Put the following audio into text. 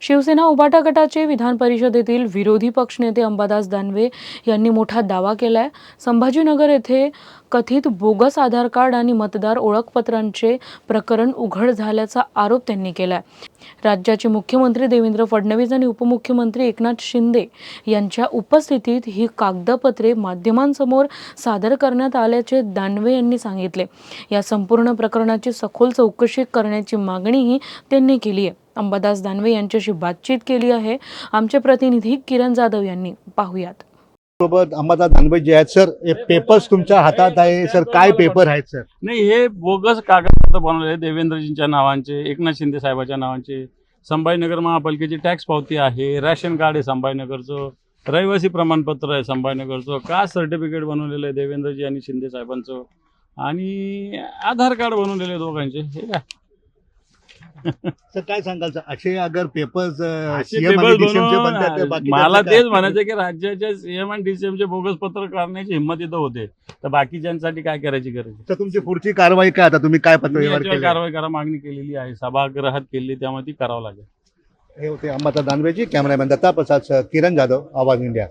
शिवसेना उभाटा गटाचे विधान परिषदेतील विरोधी पक्षनेते अंबादास दानवे यांनी मोठा दावा केलाय। संभाजीनगर येथे कथित बोगस आधार कार्ड आणि मतदार ओळखपत्रांचे प्रकरण उघड झाल्याचा आरोप त्यांनी केलाय। राज्याचे मुख्यमंत्री देवेंद्र फडणवीस आणि उपमुख्यमंत्री एकनाथ शिंदे यांच्या उपस्थितीत ही कागदपत्रे माध्यमांसमोर सादर करण्यात आल्याचे दानवे यांनी सांगितले। या संपूर्ण प्रकरणाची सखोल चौकशी करण्याची मागणीही त्यांनी केली आहे। अंबादास दानवे यांच्याशी बातचीत केली आहे आमचे प्रतिनिधी किरण जाधव यांनी। पाहुयात। सोबत अंबादास दानवे जे आहेत सर, हे पेपर्स तुमच्या हातात आहे सर, काय पेपर आहेत सर? नाही, हे बोगस कागदपत्र बनवले देवेंद्रजींच्या नावांचे, एकनाथ शिंदे साहेबांच्या नावांचे। संभाजीनगर महापालिकेची टॅक्स पावती आहे, राशन कार्ड आहे संभाजीनगरचं, रहिवासी प्रमाणपत्र आहे संभाजीनगरचं, कास्ट सर्टिफिकेट बनवलेलं आहे देवेंद्रजी आणि शिंदे साहेबांचं, आणि आधार कार्ड बनवलेले दोघांचे। हे काय सर काय सांगाल सर, असे अगर पेपर्स मला तेच म्हणायचं की राज्याच्या सीएम आणि डीसीएमचे बोगस पत्र करण्याची हिंमत इथं होते, तर बाकीच्यांसाठी काय करायची गरज आहे? तर तुमची पुढची कारवाई काय, आता तुम्ही काय पत्रव्यवहार केला? कारवाई करा मागणी केलेली आहे, सभागृहात केली, त्यामुळे ती करावं लागेल। हे होते अंबादास दानवेजी। कॅमेरामॅन दत्ता प्रसाद, किरण जाधव, आवाज इंडिया।